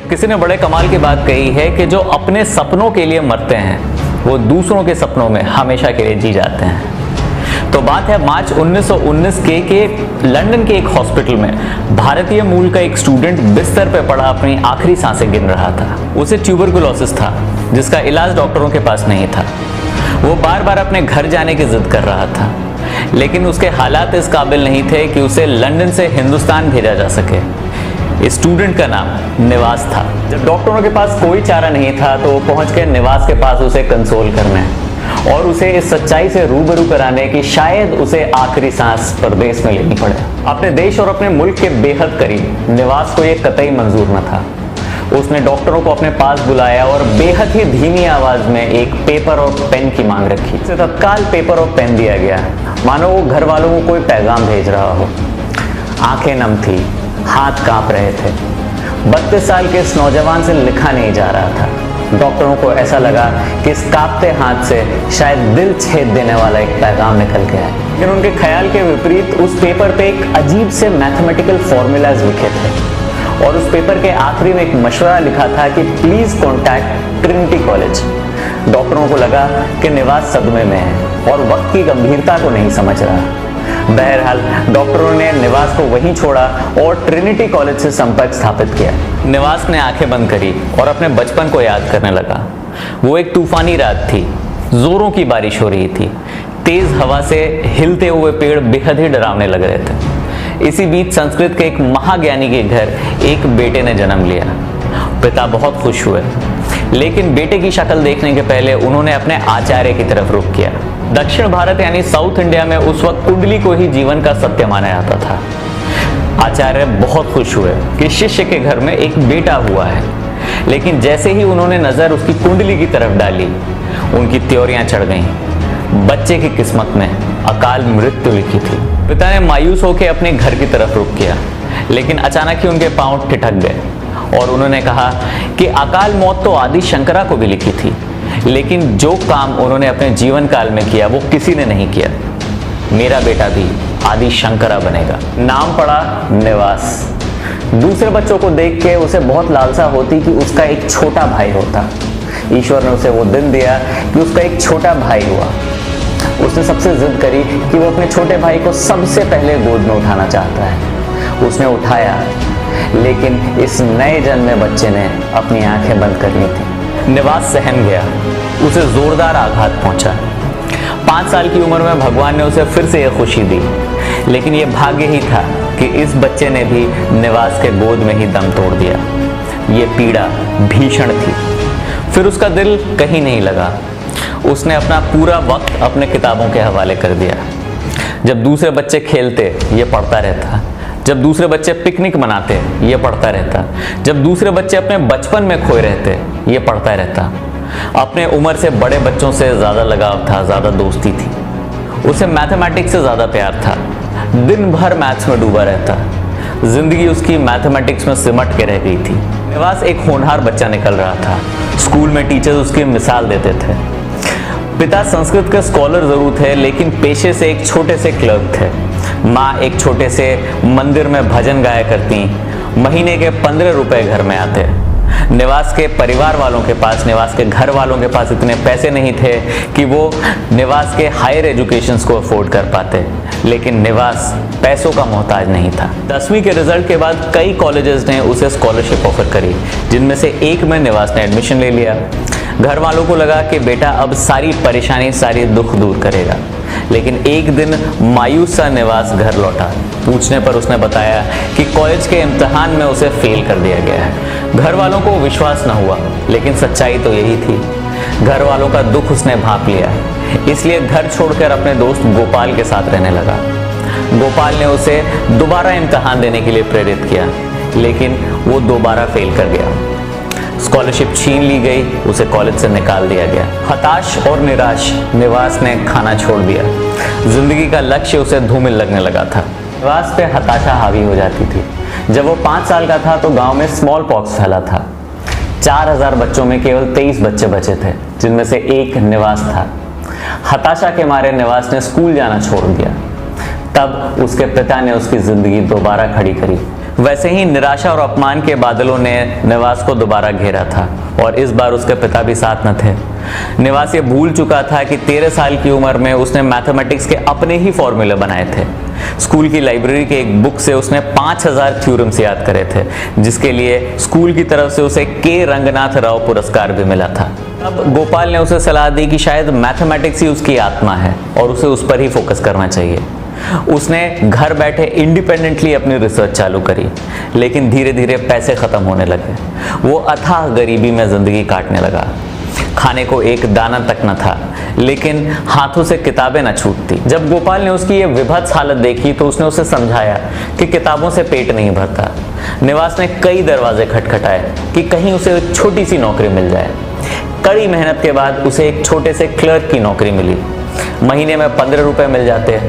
किसी ने बड़े कमाल की बात कही है कि जो अपने सपनों के लिए मरते हैं वो दूसरों के सपनों में हमेशा के लिए जी जाते हैं। तो बात है मार्च 1919 के लंदन के एक हॉस्पिटल में भारतीय मूल का एक स्टूडेंट बिस्तर पे पड़ा अपनी आखिरी सांसें गिन रहा था। उसे ट्यूबरकुलोसिस था जिसका इलाज डॉक्टरों के पास नहीं था। वो बार बार अपने घर जाने की जिद कर रहा था, लेकिन उसके हालात इस काबिल नहीं थे कि उसे लंदन से हिंदुस्तान भेजा जा सके। इस स्टूडेंट का नाम निवास था। जब डॉक्टरों के पास कोई चारा नहीं था तो वो पहुंच के निवास के पास उसे कंसोल करने और उसे इस सच्चाई से रूबरू कराने कि शायद उसे आखिरी सांस परदेश में लेनी पड़े। अपने देश और अपने मुल्क के बेहद करीब निवास को यह कतई मंजूर न था। उसने डॉक्टरों को अपने पास बुलाया और बेहद ही धीमी आवाज में एक पेपर और पेन की मांग रखी। उसे तत्काल पेपर और पेन दिया गया, मानो वो घर वालों को कोई पैगाम भेज रहा हो। आंखें नम थी, हाथ कांप रहे थे। 32 साल के इस नौजवान से लिखा नहीं जा रहा था। डॉक्टरों को ऐसा लगा कि इस कांपते हाथ से शायद दिल छेद देने वाला एक पैगाम निकल के आए। लेकिन उनके ख्याल के विपरीत उस पेपर पे एक अजीब से मैथमेटिकल फॉर्मूलाज लिखे थे और उस पेपर के आखिरी में एक मशवरा लिखा था कि प्लीज कॉन्टैक्ट ट्रिनिटी कॉलेज। डॉक्टरों को लगा कि निवास सदमे में है और वक्त की गंभीरता को नहीं समझ रहा। बहरहाल डॉक्टरों ने निवास को वहीं छोड़ा और ट्रिनिटी कॉलेज से संपर्क स्थापित किया। निवास ने आंखें बंद करी और अपने बचपन को याद करने लगा। वो एक तूफानी रात थी, जोरों की बारिश हो रही थी, तेज हवा से हिलते हुए पेड़ बेहद ही डरावने लग रहे थे। इसी बीच संस्कृत के एक महाज्ञानी के घर एक बेटे ने जन्म लिया। पिता बहुत खुश हुए, लेकिन बेटे की शक्ल देखने के पहले उन्होंने अपने आचार्य की तरफ रुख किया। दक्षिण भारत यानी साउथ इंडिया में उस वक्त कुंडली को ही जीवन का सत्य माना जाता था। आचार्य बहुत खुश हुए कि शिष्य के घर में एक बेटा हुआ है, लेकिन जैसे ही उन्होंने नजर उसकी कुंडली की तरफ डाली, उनकी त्योरियां चढ़ गईं। बच्चे की किस्मत में अकाल मृत्यु लिखी थी। पिता ने मायूस होकर अपने घर की तरफ रुख किया, लेकिन अचानक ही उनके पांव ठिठक गए और उन्होंने कहा कि अकाल मौत तो आदि शंकरा को भी लिखी थी, लेकिन जो काम उन्होंने अपने जीवन काल में किया वो किसी ने नहीं किया। मेरा बेटा भी आदि शंकरा बनेगा। नाम पड़ा निवास। दूसरे बच्चों को देख के उसे बहुत लालसा होती कि उसका एक छोटा भाई होता। ईश्वर ने उसे वो दिन दिया कि उसका एक छोटा भाई हुआ। उसने सबसे जिद करी कि वो अपने छोटे भाई को सबसे पहले गोद में उठाना चाहता है। उसने उठाया, लेकिन इस नए जन्मे बच्चे ने अपनी आंखें बंद कर ली थी। निवास सहम गया, उसे जोरदार आघात पहुंचा। 5 साल की उम्र में भगवान ने उसे फिर से यह खुशी दी, लेकिन यह भाग्य ही था कि इस बच्चे ने भी निवास के गोद में ही दम तोड़ दिया। यह पीड़ा भीषण थी। फिर उसका दिल कहीं नहीं लगा। उसने अपना पूरा वक्त अपने किताबों के हवाले कर दिया। जब दूसरे बच्चे खेलते ये पढ़ता रहता, जब दूसरे बच्चे पिकनिक मनाते ये पढ़ता रहता, जब दूसरे बच्चे अपने बचपन में खोए रहते ये पढ़ता रहता। अपने उम्र से बड़े बच्चों से ज़्यादा लगाव था, ज़्यादा दोस्ती थी। उसे मैथमेटिक्स से ज़्यादा प्यार था। दिन भर मैथ्स में डूबा रहता। जिंदगी उसकी मैथमेटिक्स में सिमट के रह गई थी। निवास एक होनहार बच्चा निकल रहा था। स्कूल में टीचर्स उसकी मिसाल देते थे। पिता संस्कृत के स्कॉलर जरूर थे, लेकिन पेशे से एक छोटे से क्लर्क थे। माँ एक छोटे से मंदिर में भजन गाया करती। महीने के 15 रुपए घर में आते। निवास के परिवार वालों के पास, निवास के घर वालों के पास इतने पैसे नहीं थे कि वो निवास के हायर एजुकेशन को अफोर्ड कर पाते, लेकिन निवास पैसों का मोहताज नहीं था। 10वीं के रिजल्ट के बाद कई कॉलेजेस ने उसे स्कॉलरशिप ऑफर करी, जिनमें से एक में निवास ने एडमिशन ले लिया। घर वालों को लगा कि बेटा अब सारी परेशानी, सारी दुख दूर करेगा, लेकिन एक दिन मायूस सा निवास घर लौटा। पूछने पर उसने बताया कि कॉलेज के इम्तिहान में उसे फेल कर दिया गया है। घर वालों को विश्वास न हुआ, लेकिन सच्चाई तो यही थी। घर वालों का दुख उसने भांप लिया, इसलिए घर छोड़कर अपने दोस्त गोपाल के साथ रहने लगा। गोपाल ने उसे दोबारा इम्तिहान देने के लिए प्रेरित किया, लेकिन वो दोबारा फेल कर गया। स्कॉलरशिप छीन ली गई, उसे कॉलेज से निकाल दिया गया। हताश और निराश निवास ने खाना छोड़ दिया। जिंदगी का लक्ष्य उसे धूमिल लगने लगा था। निवास पे हताशा हावी हो जाती थी। जब वो 5 साल का था तो गांव में स्मॉल पॉक्स फैला था। 4000 बच्चों में केवल 23 बच्चे बचे थे, जिनमें से एक निवास था। हताशा के मारे निवास ने स्कूल जाना छोड़ दिया। तब उसके पिता ने उसकी जिंदगी दोबारा खड़ी करी। वैसे ही निराशा और अपमान के बादलों ने निवास को दोबारा घेरा था और इस बार उसके पिता भी साथ न थे। निवास ये भूल चुका था कि 13 साल की उम्र में उसने मैथमेटिक्स के अपने ही फॉर्मूले बनाए थे। स्कूल की लाइब्रेरी के एक बुक से उसने 5000 थ्योरम्स याद करे थे, जिसके लिए स्कूल की तरफ से उसे के रंगनाथ राव पुरस्कार भी मिला था। अब गोपाल ने उसे सलाह दी कि शायद मैथमेटिक्स ही उसकी आत्मा है और उसे उस पर ही फोकस करना चाहिए। उसने घर बैठे इंडिपेंडेंटली अपनी रिसर्च चालू करी, लेकिन धीरे धीरे पैसे खत्म होने लगे। वो अथाह गरीबी में जिंदगी काटने लगा। खाने को एक दाना तक न था, लेकिन हाथों से किताबें न छूटती। जब गोपाल ने उसकी ये विभत्स हालत देखी तो उसने उसे समझाया कि किताबों से पेट नहीं भरता। निवास ने कई दरवाजे खटखटाए कि कहीं उसे एक छोटी सी नौकरी मिल जाए। कड़ी मेहनत के बाद उसे एक छोटे से क्लर्क की नौकरी मिली। महीने में 15 रुपए मिल जाते।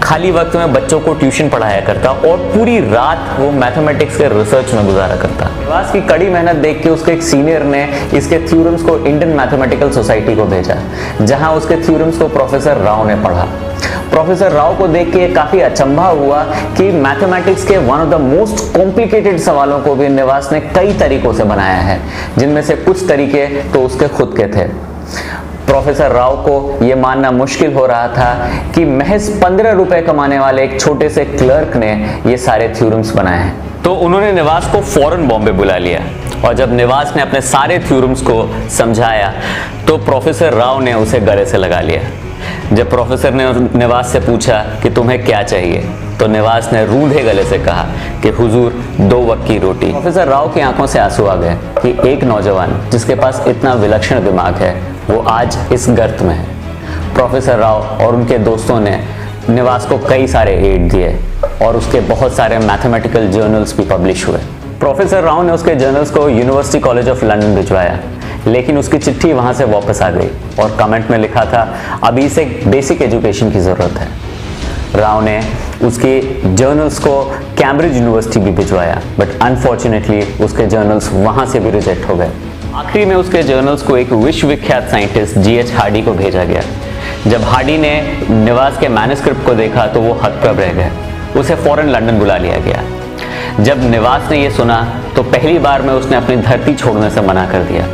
खाली वक्त में बच्चों को ट्यूशन पढ़ाया करता और पूरी रात वो मैथमेटिक्स के रिसर्च में गुजारा करता। निवास की कड़ी मेहनत देख के उसके एक सीनियर ने इसके थ्योरम्स को इंडियन मैथमेटिकल सोसाइटी को भेजा, जहां उसके थ्योरम्स को प्रोफेसर राव ने पढ़ा। प्रोफेसर राव को देख के काफी अचंभा हुआ कि मैथमेटिक्स के one of the most complicated सवालों को भी निवास ने कई तरीकों से बनाया है, जिनमें से कुछ तरीके तो उसके खुद के थे। प्रोफेसर राव को यह मानना मुश्किल हो रहा था कि महज 15 रुपए कमाने वाले एक छोटे से क्लर्क ने ये सारे थ्योरम्स बनाए हैं। तो उन्होंने निवास को फौरन बॉम्बे बुला लिया और जब निवास ने अपने सारे थ्योरम्स को समझाया तो प्रोफेसर राव ने उसे गले से लगा लिया। जब प्रोफेसर ने निवास से पूछा कि तुम्हें क्या चाहिए, तो निवास ने रूंधे गले से कहा कि हुजूर 2 वक्त की रोटी। प्रोफेसर राव की आंखों से आंसू आ गए कि एक नौजवान जिसके पास इतना विलक्षण दिमाग है वो आज इस गर्त में है। प्रोफेसर राव और उनके दोस्तों ने निवास को कई सारे एड दिए और उसके बहुत सारे मैथमेटिकल जर्नल्स भी पब्लिश हुए। प्रोफेसर राव ने उसके जर्नल्स को यूनिवर्सिटी कॉलेज ऑफ लंदन भिजवाया, लेकिन उसकी चिट्ठी वहां से वापस आ गई और कमेंट में लिखा था अभी से बेसिक एजुकेशन की जरूरत है। राव ने उसके जर्नल्स को कैम्ब्रिज यूनिवर्सिटी भी भिजवाया, बट अनफॉर्चुनेटली उसके जर्नल्स वहां से भी रिजेक्ट हो गए। आखिरी में उसके जर्नल्स को एक विश्वविख्यात साइंटिस्ट G.H. हार्डी को भेजा गया। जब हार्डी ने निवास के मैन्युस्क्रिप्ट को देखा तो वो हतप्रभ रह गए। उसे फौरन लंदन बुला लिया गया। जब निवास ने यह सुना तो पहली बार में उसने अपनी धरती छोड़ने से मना कर दिया,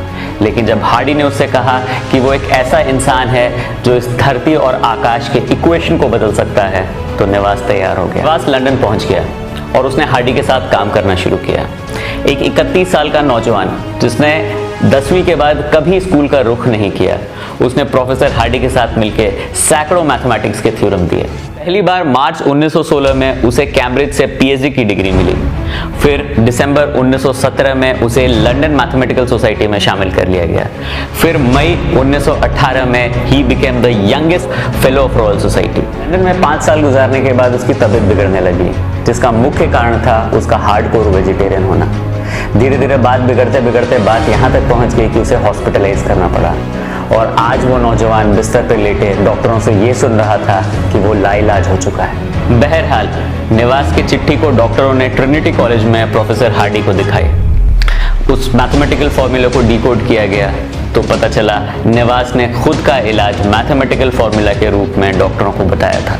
लेकिन जब हार्डी ने उससे कहा कि वो एक ऐसा इंसान है जो इस धरती और आकाश के इक्वेशन को बदल सकता है, तो निवास तैयार हो गया। निवास लंदन पहुंच गया और उसने हार्डी के साथ काम करना शुरू किया। एक 31 साल का नौजवान जिसने 10वीं के बाद कभी स्कूल का रुख नहीं किया, उसने प्रोफेसर हार्डी के साथ मिलकर सैकड़ों मैथमेटिक्स के थ्योरम दिए। पहली बार मार्च 1916 में उसे कैम्ब्रिज से पीएचडी की डिग्री मिली। फिर दिसंबर 1917 में उसे लंदन मैथमेटिकल सोसाइटी में शामिल कर लिया गया। फिर मई 1918 में he became the youngest fellow of royal society. London में 5 साल गुजारने के बाद उसकी तबीयत बिगड़ने लगी, जिसका मुख्य कारण था उसका हार्डकोर वेजिटेरियन होना। धीरे धीरे बात बिगड़ते बिगड़ते बात यहाँ तक पहुँच गई कि उसे हॉस्पिटलाइज करना पड़ा और आज वो नौजवान बिस्तर पर लेटे डॉक्टरों से ये सुन रहा था कि वो लाइलाज हो चुका है। बहरहाल निवास की चिट्ठी को डॉक्टरों ने ट्रिनिटी कॉलेज में प्रोफेसर हार्डी को दिखाई। उस मैथमेटिकल फॉर्मूले को डिकोड किया गया तो पता चला निवास ने खुद का इलाज मैथमेटिकल फॉर्मूला के रूप में डॉक्टरों को बताया था।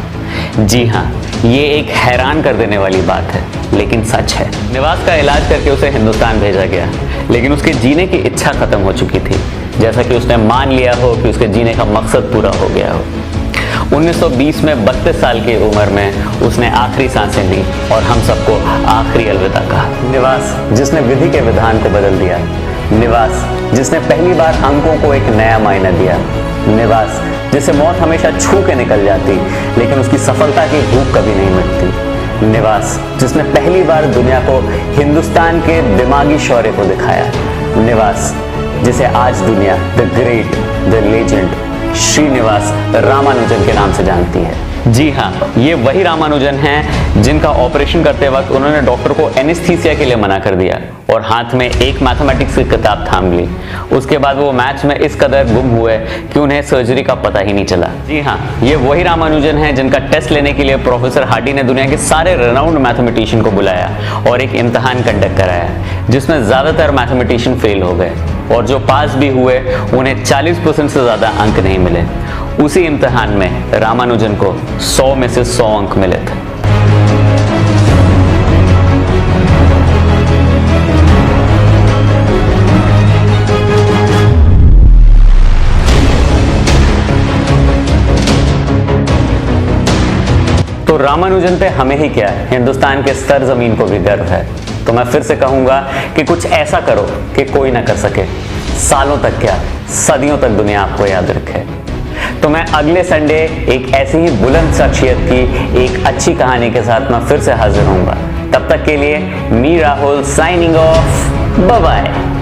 जी हाँ, ये एक हैरान कर देने वाली बात है, लेकिन सच है। निवास का इलाज करके उसे हिंदुस्तान भेजा गया, लेकिन उसके जीने की इच्छा खत्म हो चुकी थी, जैसा कि उसने मान लिया हो कि उसके जीने का मकसद पूरा हो गया हो। 1920 में 32 साल की उम्र में उसने आखिरी सांसें ली और हम सबको आखिरी अलविदा कहा। निवास जिसने विधि के विधान को बदल दिया, निवास जिसने पहली बार अंकों को एक नया मायना दिया, निवास जिसे मौत हमेशा छू के निकल जाती लेकिन उसकी सफलता की भूख कभी नहीं मिटती, निवास जिसने पहली बार दुनिया को हिंदुस्तान के दिमागी शौर्य को दिखाया, निवास जिसे आज दुनिया the great, the legend Srinivasa Ramanujan के नाम से जानती है। जी हाँ, ये वही रामानुजन हैं जिनका ऑपरेशन करते वक्त उन्होंने डॉक्टर को एनेस्थीसिया के लिए मना कर दिया और हाथ में एक मैथमेटिक्स की किताब थाम ली। उसके बाद वो मैथ्स में इस कदर गुम हुए कि उन्हें सर्जरी का पता ही नहीं चला। जी हाँ, ये वही रामानुजन हैं जिनका टेस्ट लेने के लिए प्रोफेसर हार्डी ने दुनिया के सारे रेनाउंड मैथमेटिशियन को बुलाया और एक इम्तहान कंडक्ट कराया, जिसमें ज्यादातर मैथमेटिशियन फेल हो गए और जो पास भी हुए उन्हें 40% से ज्यादा अंक नहीं मिले। उसी इम्तिहान में रामानुजन को 100 में से 100 अंक मिले थे। रामानुजन पे हमें ही क्या, हिंदुस्तान के स्तर जमीन को भी गर्व है। तो मैं फिर से कहूंगा कि कुछ ऐसा करो कि कोई ना कर सके, सालों तक क्या, सदियों तक दुनिया आपको याद रखे। तो मैं अगले संडे एक ऐसी ही बुलंद शख्सियत की एक अच्छी कहानी के साथ मैं फिर से हाजिर होऊंगा। तब तक के लिए me Rahul signing off, bye bye.